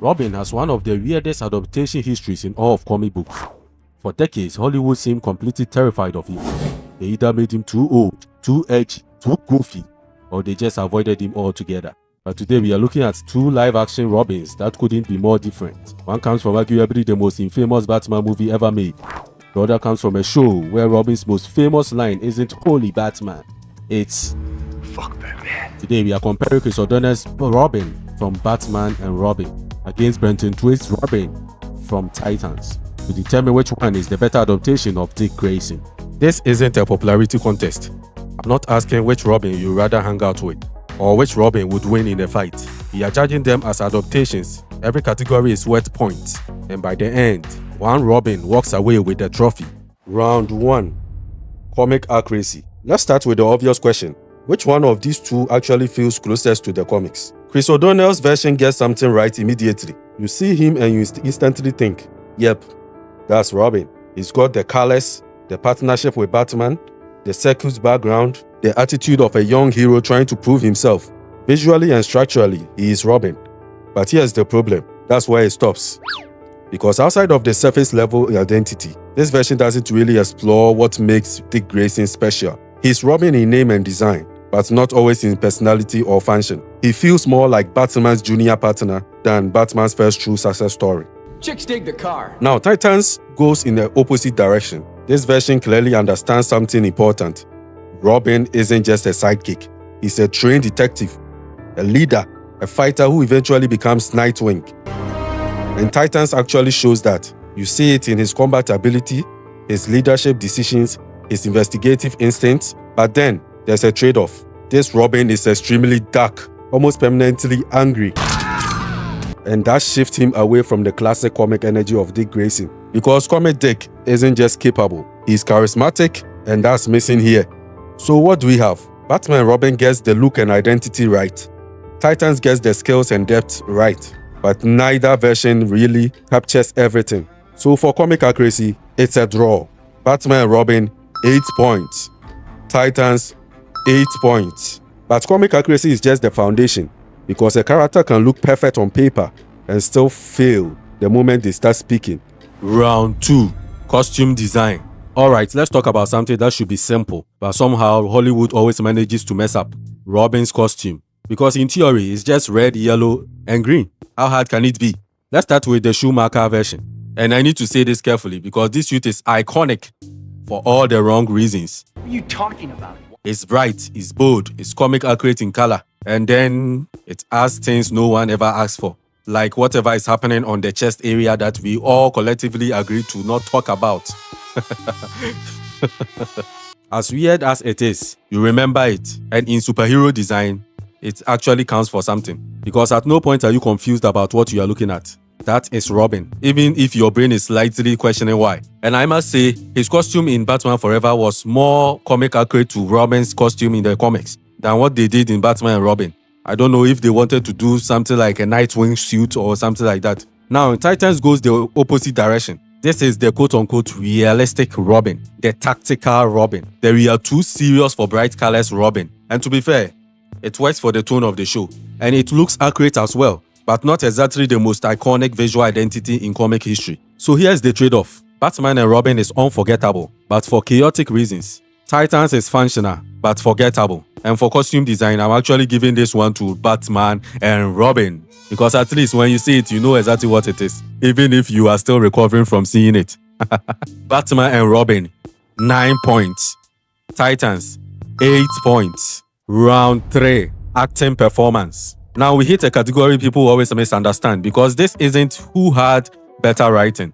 Robin has one of the weirdest adaptation histories in all of comic books. For decades, Hollywood seemed completely terrified of him. They either made him too old, too edgy, too goofy, or they just avoided him altogether. But today we are looking at two live-action Robins that couldn't be more different. One comes from arguably the most infamous Batman movie ever made. The other comes from a show where Robin's most famous line isn't "Holy Batman," it's "Fuck Batman." Today we are comparing Chris O'Donnell's Robin from Batman and Robin against Brenton Thwaites' Robin from Titans to determine which one is the better adaptation of Dick Grayson. This isn't a popularity contest. I'm not asking which Robin you'd rather hang out with or which Robin would win in a fight. We are judging them as adaptations. Every category is worth points, and by the end, one Robin walks away with the trophy. Round 1. Comic accuracy. Let's start with the obvious question. Which one of these two actually feels closest to the comics? Chris O'Donnell's version gets something right immediately. You see him and you instantly think, yep, that's Robin. He's got the colors, the partnership with Batman, the circus background, the attitude of a young hero trying to prove himself. Visually and structurally, he is Robin. But here's the problem. That's where it stops. Because outside of the surface level identity, this version doesn't really explore what makes Dick Grayson special. He's Robin in name and design, but not always in personality or function. He feels more like Batman's junior partner than Batman's first true success story. Chicks dig the car. Now, Titans goes in the opposite direction. This version clearly understands something important. Robin isn't just a sidekick. He's a trained detective, a leader, a fighter who eventually becomes Nightwing. And Titans actually shows that. You see it in his combat ability, his leadership decisions, his investigative instincts, but then there's a trade-off. This Robin is extremely dark, almost permanently angry. And that shifts him away from the classic comic energy of Dick Grayson. Because comic Dick isn't just capable, he's charismatic, and that's missing here. So what do we have? Batman and Robin gets the look and identity right. Titans gets the skills and depth right. But neither version really captures everything. So for comic accuracy, it's a draw. Batman and Robin, 8 points. Titans, 8 points. But comic accuracy is just the foundation, because a character can look perfect on paper and still fail the moment they start speaking. Round 2. Costume design. Alright, let's talk about something that should be simple, but somehow Hollywood always manages to mess up. Robin's costume. Because in theory, it's just red, yellow, and green. How hard can it be? Let's start with the Schumacher version. And I need to say this carefully because this suit is iconic for all the wrong reasons. What are you talking about? It's bright, it's bold, it's comic accurate in color, and then it asks things no one ever asked for. Like whatever is happening on the chest area that we all collectively agree to not talk about. As weird as it is, you remember it. And in superhero design, it actually counts for something. Because at no point are you confused about what you are looking at. That is Robin, even if your brain is slightly questioning why. And I must say, his costume in Batman Forever was more comic accurate to Robin's costume in the comics than what they did in Batman and Robin. I don't know if they wanted to do something like a Nightwing suit or something like that. Now, Titans goes the opposite direction. This is the quote-unquote realistic Robin, the tactical Robin, the we are too serious for bright colors Robin. And to be fair, it works for the tone of the show, and it looks accurate as well, but not exactly the most iconic visual identity in comic history. So here's the trade-off. Batman and Robin is unforgettable, but for chaotic reasons. Titans is functional, but forgettable. And for costume design, I'm actually giving this one to Batman and Robin. Because at least when you see it, you know exactly what it is, even if you are still recovering from seeing it. Batman and Robin, 9 points. Titans, 8 points. Round 3, acting performance. Now we hit a category people always misunderstand because this isn't who had better writing.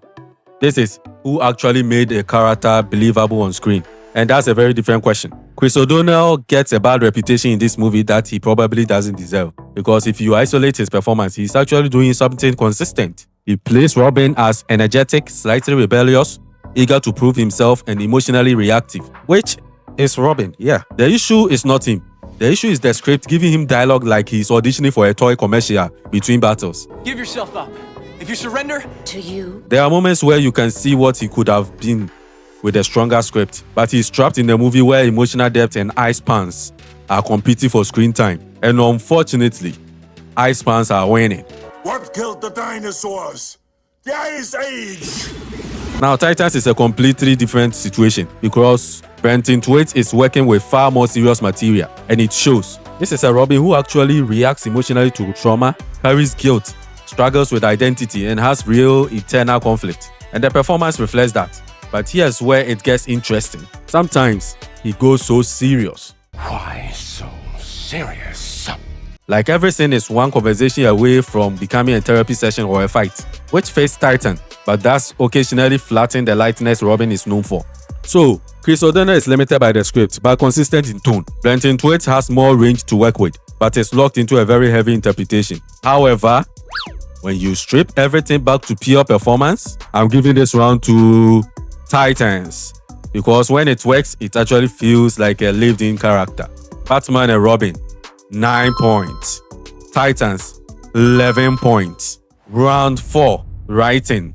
This is who actually made a character believable on screen. And that's a very different question. Chris O'Donnell gets a bad reputation in this movie that he probably doesn't deserve. Because if you isolate his performance, he's actually doing something consistent. He plays Robin as energetic, slightly rebellious, eager to prove himself, and emotionally reactive. Which is Robin, yeah. The issue is not him. The issue is the script giving him dialogue like he's auditioning for a toy commercial between battles. Give yourself up. If you surrender... To you. There are moments where you can see what he could have been with a stronger script, but he's trapped in a movie where emotional depth and eye spans are competing for screen time. And unfortunately, eye spans are winning. What killed the dinosaurs? The Ice Age! Now, Titans is a completely different situation because Brenton Thwaites is working with far more serious material, and it shows. This is a Robin who actually reacts emotionally to trauma, carries guilt, struggles with identity, and has real internal conflict. And the performance reflects that. But here's where it gets interesting. Sometimes he goes so serious. Why so serious? Like every scene is one conversation away from becoming a therapy session or a fight, which fits Titan, but does occasionally flatten the lightness Robin is known for. So, Chris O'Donnell is limited by the script, but consistent in tone. Brenton Thwaites has more range to work with, but is locked into a very heavy interpretation. However, when you strip everything back to pure performance, I'm giving this round to Titans, because when it works, it actually feels like a lived-in character. Batman and Robin, 9 points. Titans, 11 points. Round 4, writing.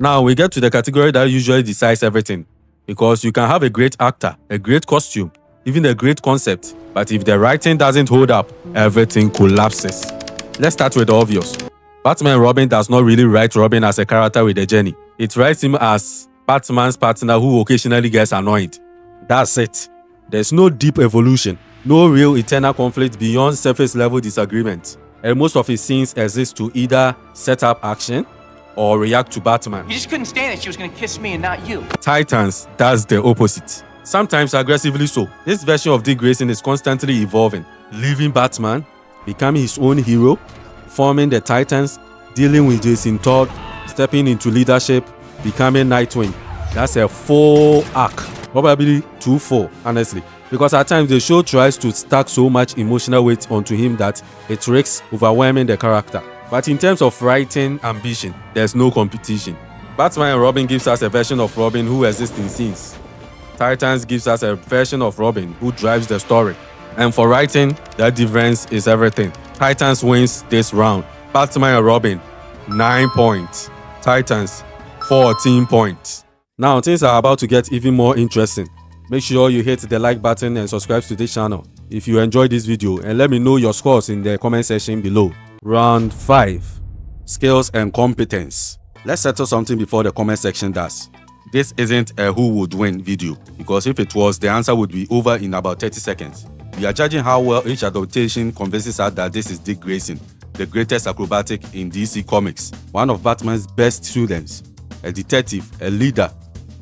Now we get to the category that usually decides everything, because you can have a great actor, a great costume, even a great concept, but if the writing doesn't hold up, everything collapses. Let's start with the obvious. Batman and Robin does not really write Robin as a character with a journey. It writes him as Batman's partner who occasionally gets annoyed. That's it. There's no deep evolution, no real internal conflict beyond surface level disagreement, and most of his scenes exist to either set up action or react to Batman. You just couldn't stand it she was gonna kiss me and not you. Titans does the opposite, sometimes aggressively so. This version of Dick Grayson is constantly evolving, leaving Batman, becoming his own hero, forming the Titans, dealing with Jason Todd, stepping into leadership, becoming Nightwing. That's a full arc, probably 2-4, honestly. Because at times the show tries to stack so much emotional weight onto him that it risks overwhelming the character. But in terms of writing ambition, there's no competition. Batman and Robin gives us a version of Robin who exists in scenes. Titans gives us a version of Robin who drives the story. And for writing, that difference is everything. Titans wins this round. Batman and Robin, 9 points. Titans, 14 points. Now things are about to get even more interesting. Make sure you hit the like button and subscribe to this channel if you enjoyed this video, and let me know your scores in the comment section below. Round 5. Skills and competence. Let's settle something before the comment section does. This isn't a who would win video, because if it was, the answer would be over in about 30 seconds. We are judging how well each adaptation convinces us that this is Dick Grayson, the greatest acrobatic in DC Comics, one of Batman's best students, a detective, a leader,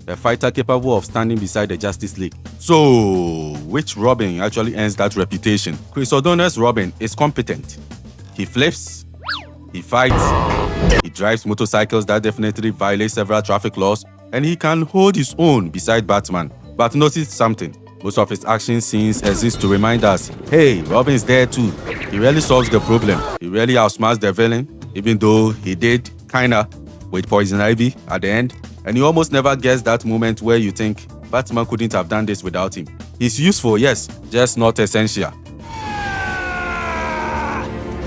a fighter capable of standing beside the Justice League. So, which Robin actually earns that reputation? Chris O'Donnell's Robin is competent. He flips, he fights, he drives motorcycles that definitely violate several traffic laws, and he can hold his own beside Batman. But notice something. Most of his action scenes exist to remind us, hey, Robin's there too. He really solves the problem. He really outsmarts the villain, even though he did kinda with Poison Ivy at the end. And you almost never guess that moment where you think Batman couldn't have done this without him. He's useful, yes, just not essential.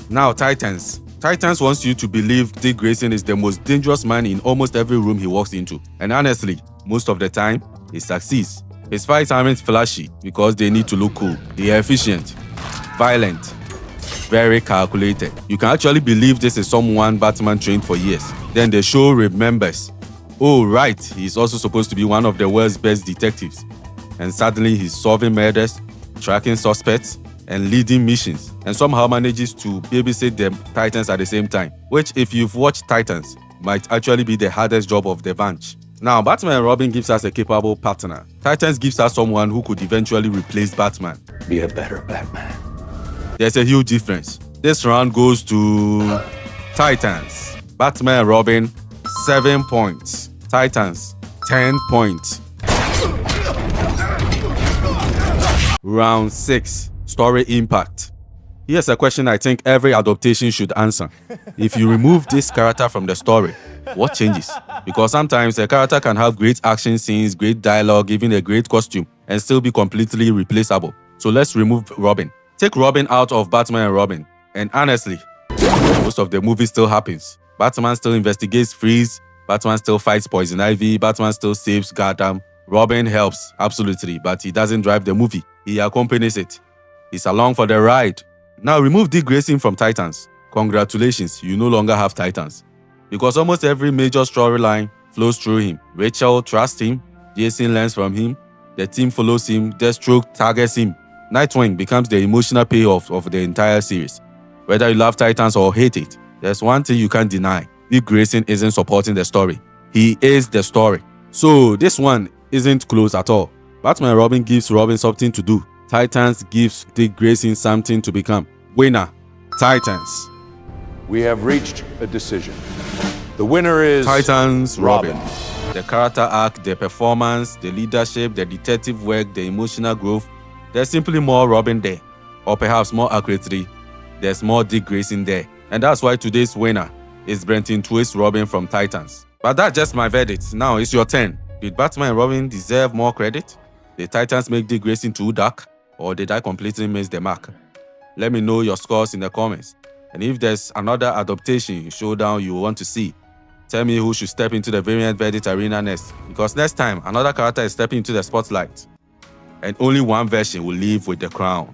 Now, Titans. Titans wants you to believe Dick Grayson is the most dangerous man in almost every room he walks into. And honestly, most of the time, he succeeds. His fights aren't flashy because they need to look cool. They are efficient, violent, very calculated. You can actually believe this is someone Batman trained for years. Then the show remembers, oh right, he's also supposed to be one of the world's best detectives. And suddenly he's solving murders, tracking suspects, and leading missions, and somehow manages to babysit the Titans at the same time, which if you've watched Titans, might actually be the hardest job of the bunch. Now, Batman and Robin gives us a capable partner. Titans gives us someone who could eventually replace Batman. Be a better Batman. There's a huge difference. This round goes to Titans. Batman and Robin, 7 points. Titans, 10 points. Round 6. Story impact. Here's a question I think every adaptation should answer. If you remove this character from the story, what changes? Because sometimes a character can have great action scenes, great dialogue, even a great costume, and still be completely replaceable. So let's remove Robin. Take Robin out of Batman and Robin. And honestly, most of the movie still happens. Batman still investigates Freeze, Batman still fights Poison Ivy, Batman still saves Gotham. Robin helps, absolutely, but he doesn't drive the movie. He accompanies it. He's along for the ride. Now remove Dick Grayson from Titans. congratulations, you no longer have Titans. Because almost every major storyline flows through him. Rachel trusts him, Jason learns from him, the team follows him, Deathstroke targets him. Nightwing becomes the emotional payoff of the entire series. Whether you love Titans or hate it, there's one thing you can't deny. Dick Grayson isn't supporting the story. He is the story. So this one isn't close at all. Batman and Robin gives Robin something to do. Titans gives Dick Grayson something to become. Winner, Titans. We have reached a decision. The winner is Titans, Robin. The character arc, the performance, the leadership, the detective work, the emotional growth. There's simply more Robin there. Or perhaps more accurately, there's more Dick Grayson there. And that's why today's winner is Brenton Thwaites Robin from Titans. But that's just my verdict. Now it's your turn. Did Batman and Robin deserve more credit? Did Titans make Dick Grayson too dark? Or did I completely miss the mark? Let me know your scores in the comments. And if there's another adaptation showdown you want to see, tell me who should step into the variant verdict arena next. Because next time, another character is stepping into the spotlight. And only one version will leave with the crown.